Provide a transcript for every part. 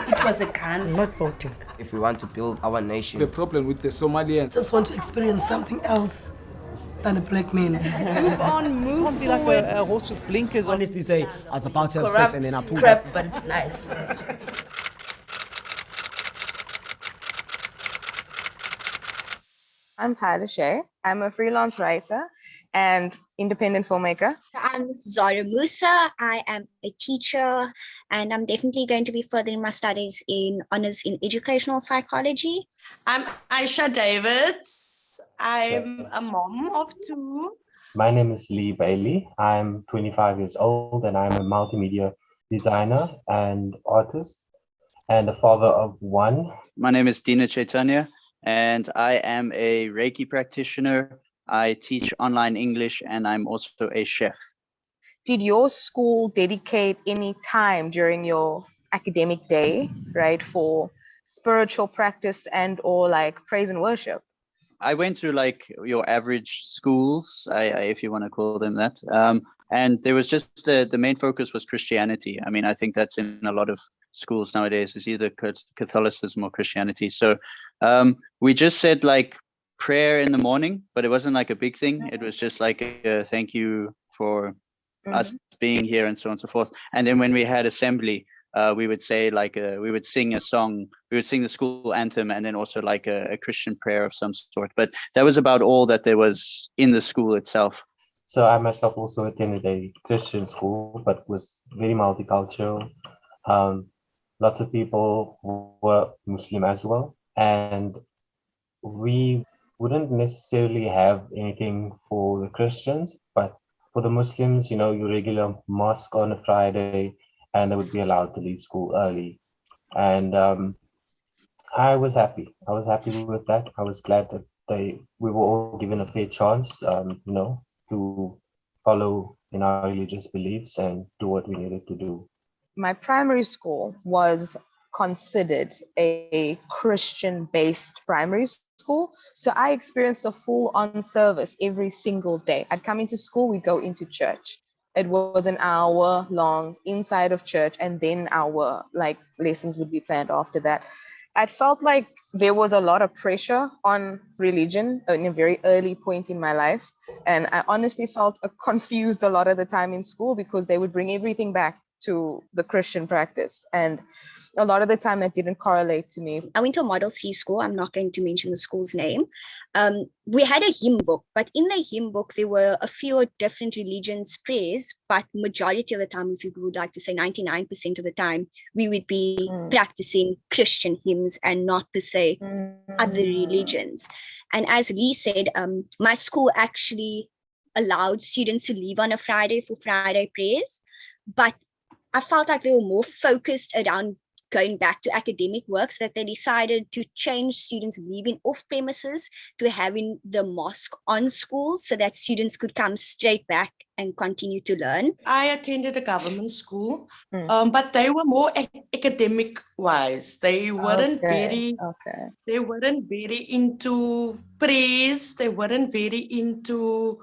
It was a gun. I'm not voting. If we want to build our nation. The problem with the Somalians. Just want to experience something else than a black man. Move on, move Can't be forward. like a horse with blinkers on. Honestly say, I was about to have Corrupt sex and then I pulled crap, up. but it's nice. I'm Tyler Shea. I'm a freelance writer and independent filmmaker. I'm Zara Musa. I am a teacher, and I'm definitely going to be furthering my studies in honors in educational psychology. I'm Aisha Davids. I'm a mom of two. My name is Lee Bailey. I'm 25 years old and I'm a multimedia designer and artist and a father of one. My name is Dina Chaitanya and I am a Reiki practitioner. I teach online English and I'm also a chef. Did your school dedicate any time during your academic day, right, for spiritual practice and or like praise and worship? I went through like your average schools, if you want to call them that. And there was just the main focus was Christianity. I mean, I think that's in a lot of schools nowadays. It's either Catholicism or Christianity. So we just said like prayer in the morning, but it wasn't like a big thing. It was just like a thank you for us being here and so on and so forth. And then when we had assembly, we would say like we would sing a song, we would sing the school anthem and then also like a Christian prayer of some sort. But that was about all that there was in the school itself. So I myself also attended a Christian school, but was very multicultural. Lots of people were Muslim as well. And we wouldn't necessarily have anything for the Christians, but for the Muslims, you know, your regular mosque on a Friday, and they would be allowed to leave school early. And I was happy. I was happy with that. I was glad that we were all given a fair chance, you know, to follow in our religious beliefs and do what we needed to do. My primary school was considered a Christian-based primary school. So I experienced a full-on service every single day. I'd come into school, we'd go into church. It was an hour long inside of church, and then our like lessons would be planned after that. I felt like there was a lot of pressure on religion in a very early point in my life. And I honestly felt confused a lot of the time in school because they would bring everything back to the Christian practice. And a lot of the time that didn't correlate to me. I went to a Model C school. I'm not going to mention the school's name. We had a hymn book, but in the hymn book, there were a few different religions' prayers, but majority of the time, if you would like to say 99% of the time, we would be practicing Christian hymns and not per se other religions. And as Lee said, my school actually allowed students to leave on a Friday for Friday prayers, but I felt like they were more focused around going back to academic works that they decided to change students leaving off premises to having the mosque on school so that students could come straight back and continue to learn. I attended a government school, but they were more academic wise. They weren't they weren't very into praise. They weren't very into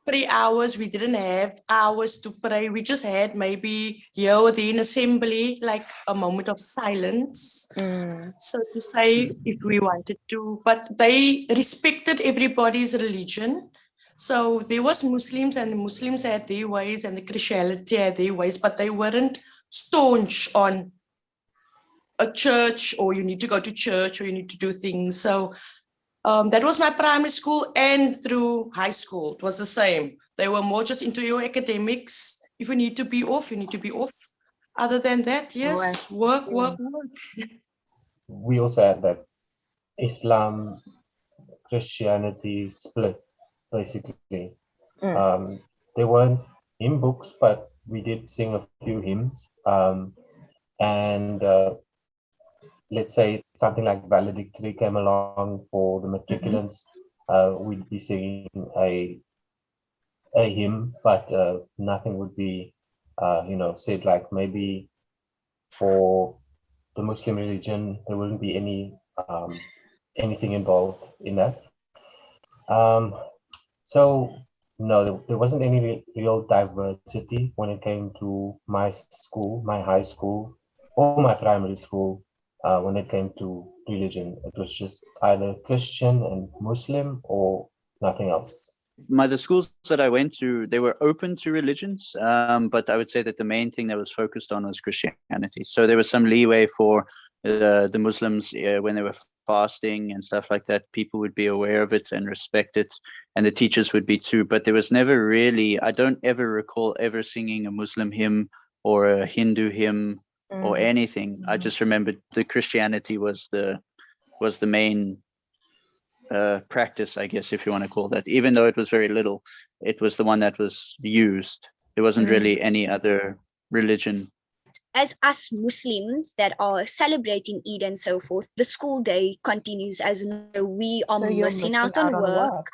3 hours. We didn't have hours to pray. We just had maybe here or there in assembly, like a moment of silence. So to say, if we wanted to, but they respected everybody's religion. So there was Muslims and the Muslims had their ways and the Christianity had their ways, but they weren't staunch on a church or you need to go to church or you need to do things. So that was my primary school and through high school. It was the same. They were more just into your academics. If you need to be off, you need to be off. Other than that, yes, work. We also had that Islam, Christianity split, basically. They weren't hymn books, but we did sing a few hymns. And let's say something like valedictory came along for the matriculants, we'd be singing a hymn, but nothing would be, said like maybe for the Muslim religion, there wouldn't be anything involved in that. So no, there wasn't any real diversity when it came to my school, my high school. all my primary school, when it came to religion, it was just either Christian and Muslim or nothing else. The schools that I went to, they were open to religions, but I would say that the main thing that was focused on was Christianity. So there was some leeway for the Muslims when they were fasting and stuff like that. People would be aware of it and respect it, and the teachers would be too. But there was never really, I don't ever recall ever singing a Muslim hymn or a Hindu hymn or anything. I just remembered the Christianity was the main practice, I guess, if you want to call that. Even though it was very little, it was the one that was used. There wasn't really any other religion. As us Muslims that are celebrating Eid and so forth, the school day continues as we are missing out on work.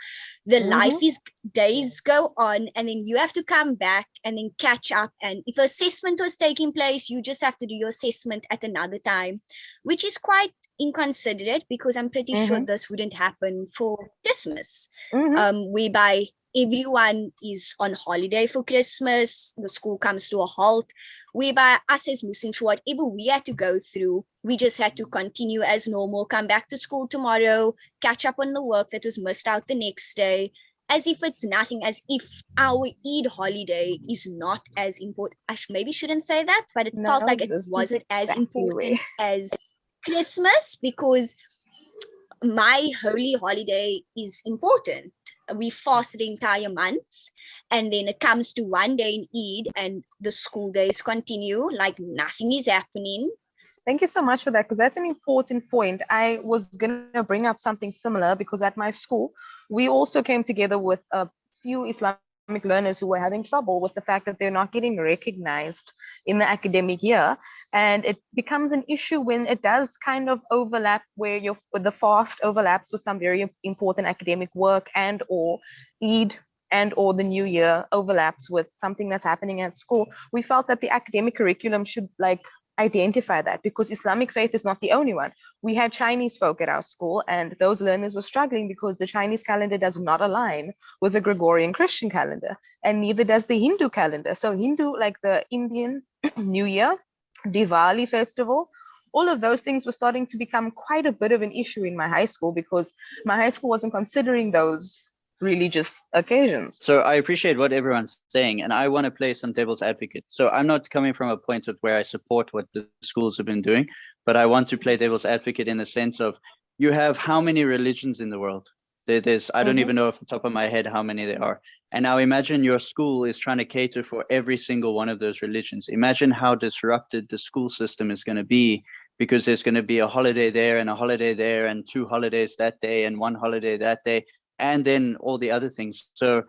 The life is, days go on, and then you have to come back and then catch up. And if assessment was taking place, you just have to do your assessment at another time, which is quite inconsiderate because I'm pretty sure this wouldn't happen for Christmas, whereby everyone is on holiday for Christmas, the school comes to a halt, whereby us as Muslims, whatever we had to go through, we just had to continue as normal, come back to school tomorrow, catch up on the work that was missed out the next day, as if it's nothing, as if our Eid holiday is not as important. I maybe shouldn't say that, but it felt like it wasn't as important as Christmas, because my holy holiday is important. We fast the entire month, and then it comes to one day in Eid and the school days continue like nothing is happening. Thank you so much for that, because that's an important point. I was going to bring up something similar because at my school, we also came together with a few Islamic learners who were having trouble with the fact that they're not getting recognized in the academic year. And it becomes an issue when it does kind of overlap, where the fast overlaps with some very important academic work, and or Eid and or the new year overlaps with something that's happening at school. We felt that the academic curriculum should identify that, because Islamic faith is not the only one. We had Chinese folk at our school, and those learners were struggling because the Chinese calendar does not align with the Gregorian Christian calendar, and neither does the Hindu calendar. So Hindu, like the Indian New Year, Diwali festival, all of those things were starting to become quite a bit of an issue in my high school, because my high school wasn't considering those religious occasions. So I appreciate what everyone's saying, and I want to play some devil's advocate. So I'm not coming from a point of where I support what the schools have been doing, but I want to play devil's advocate in the sense of, you have how many religions in the world? There's, I don't even know off the top of my head how many there are. And now imagine your school is trying to cater for every single one of those religions. Imagine how disrupted the school system is going to be, because there's going to be a holiday there and a holiday there and 2 holidays that day and 1 holiday that day, and then all the other things. So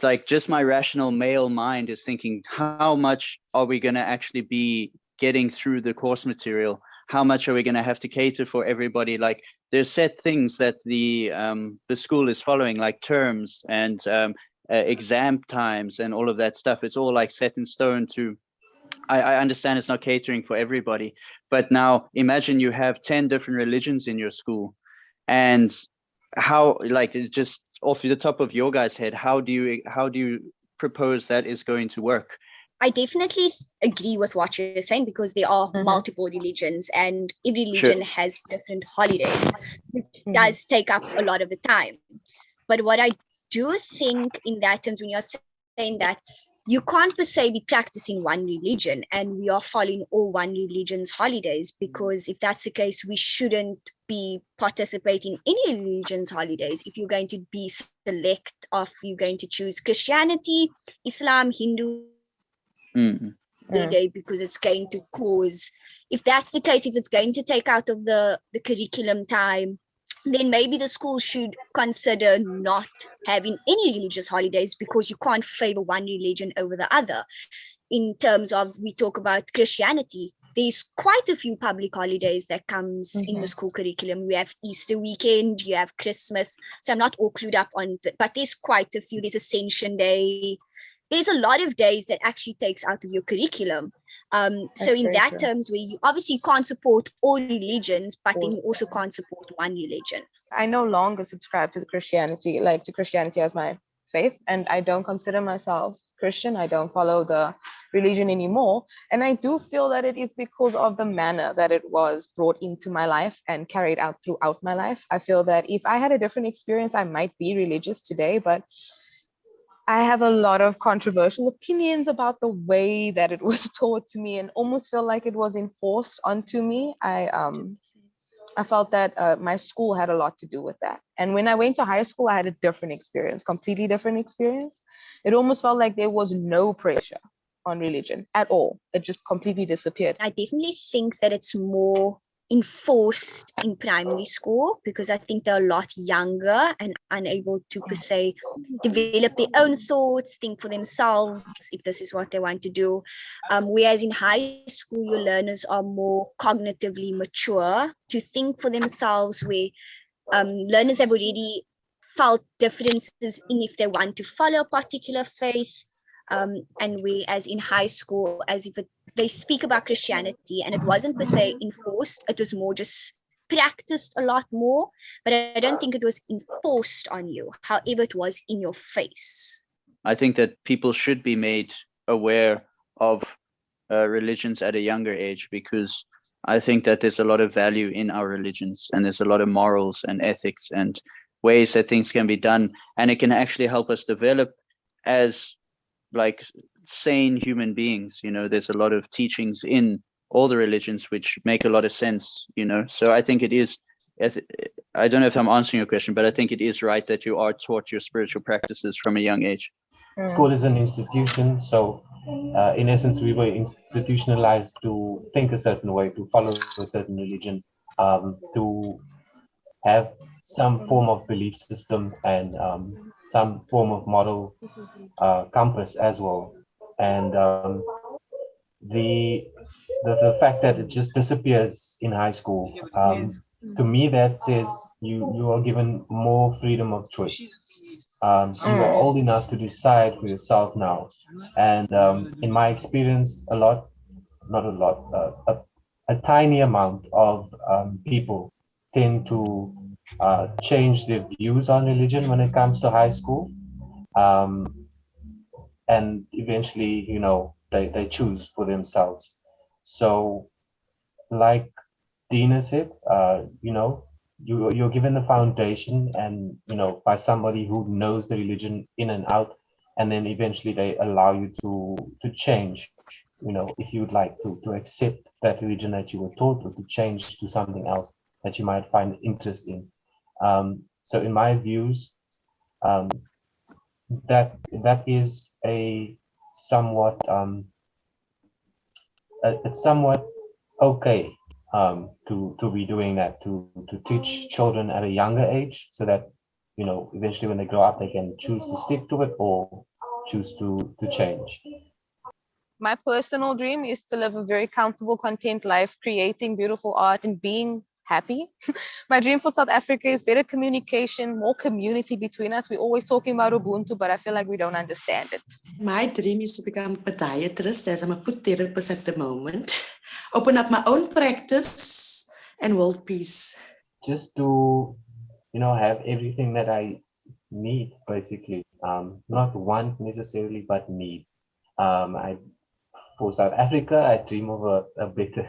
like, just my rational male mind is thinking, how much are we going to actually be getting through the course material? How much are we going to have to cater for everybody? Like, there's set things that the school is following, like terms and exam times and all of that stuff. It's all like set in stone to, I understand it's not catering for everybody, but now imagine you have 10 different religions in your school, and how, like, just off the top of your guys' head, how do you propose that is going to work? I definitely agree with what you're saying, because there are multiple religions and every religion has different holidays, which does take up a lot of the time. But what I do think in that terms, when you're saying that you can't per se be practicing one religion and we are following all one religion's holidays, because if that's the case, we shouldn't be participating in any religion's holidays. If you're going to be select of, you're going to choose Christianity, Islam, Hindu, day, because it's going to cause, if that's the case, if it's going to take out of the curriculum time, then maybe the school should consider not having any religious holidays, because you can't favor one religion over the other. In terms of, we talk about Christianity, there's quite a few public holidays that comes in the school curriculum. We have Easter weekend, you have Christmas. So I'm not all clued up on that, but there's quite a few. There's Ascension Day. There's a lot of days that actually takes out of your curriculum. So in that terms, where you obviously can't support all religions, but then you also can't support one religion. I no longer subscribe to Christianity as my faith, and I don't consider myself Christian. I don't follow the religion anymore. And I do feel that it is because of the manner that it was brought into my life and carried out throughout my life. I feel that if I had a different experience, I might be religious today, but I have a lot of controversial opinions about the way that it was taught to me and almost feel like it was enforced onto me. I felt that my school had a lot to do with that. And when I went to high school, I had a different experience, completely different experience. It almost felt like there was no pressure on religion at all. It just completely disappeared. I definitely think that it's more enforced in primary school because I think they're a lot younger and unable to, per se, develop their own thoughts, think for themselves if this is what they want to do. Whereas in high school, your learners are more cognitively mature to think for themselves, where learners have already felt differences in if they want to follow a particular faith. And whereas in high school, as if they speak about Christianity and it wasn't per se enforced, it was more just practiced a lot more, but I don't think it was enforced on you. However, it was in your face. I think that people should be made aware of religions at a younger age, because I think that there's a lot of value in our religions and there's a lot of morals and ethics and ways that things can be done, and it can actually help us develop as like sane human beings. There's a lot of teachings in all the religions which make a lot of sense, so I think it is, I don't know if I'm answering your question, but I think it is right that you are taught your spiritual practices from a young age. School is an institution, so in essence we were institutionalized to think a certain way, to follow a certain religion, to have some form of belief system and some form of moral compass as well. And the fact that it just disappears in high school, to me that says you are given more freedom of choice. You are old enough to decide for yourself now. And in my experience, a tiny amount of people tend to change their views on religion when it comes to high school. And eventually, they choose for themselves. So like Dina said, you're given the foundation and, by somebody who knows the religion in and out, and then eventually they allow you to change, if you would like to accept that religion that you were taught, or to change to something else that you might find interest in. So in my views, that is a somewhat it's somewhat okay to be doing that, to teach children at a younger age, so that eventually when they grow up they can choose to stick to it or choose to change. My personal dream is to live a very comfortable, content life, creating beautiful art and being happy. My dream for South Africa is better communication, more community between us. We're always talking about Ubuntu, but I feel like we don't understand it. My dream is to become a podiatrist, as I'm a food therapist at the moment. Open up my own practice and world peace. Just to, have everything that I need, basically. Not want necessarily, but need. For South Africa, I dream of a better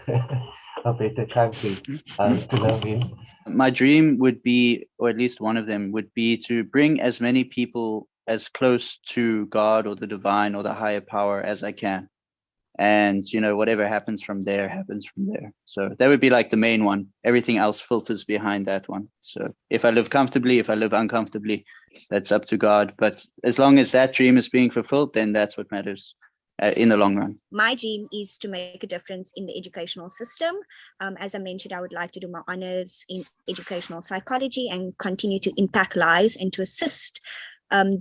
a better country to live in. My dream would be, or at least one of them would be, to bring as many people as close to God or the divine or the higher power as I can. And, whatever happens from there, happens from there. So that would be like the main one. Everything else filters behind that one. So if I live comfortably, if I live uncomfortably, that's up to God. But as long as that dream is being fulfilled, then that's what matters in the long run. My dream is to make a difference in the educational system. As I mentioned, I would like to do my honors in educational psychology and continue to impact lives and to assist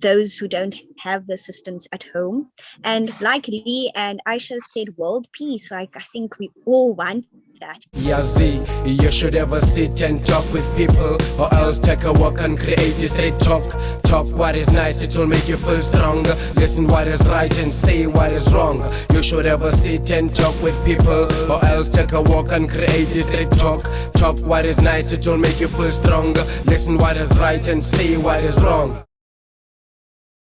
those who don't have the assistance at home. And like Lee and Aisha said, world peace. Like, I think we all want that. Yazi, you should ever sit and talk with people, or else take a walk and create a straight talk. Talk what is nice, it will make you feel stronger. Listen what is right and say what is wrong. You should ever sit and talk with people, or else take a walk and create a straight talk. Talk what is nice, it will make you feel stronger. Listen what is right and say what is wrong.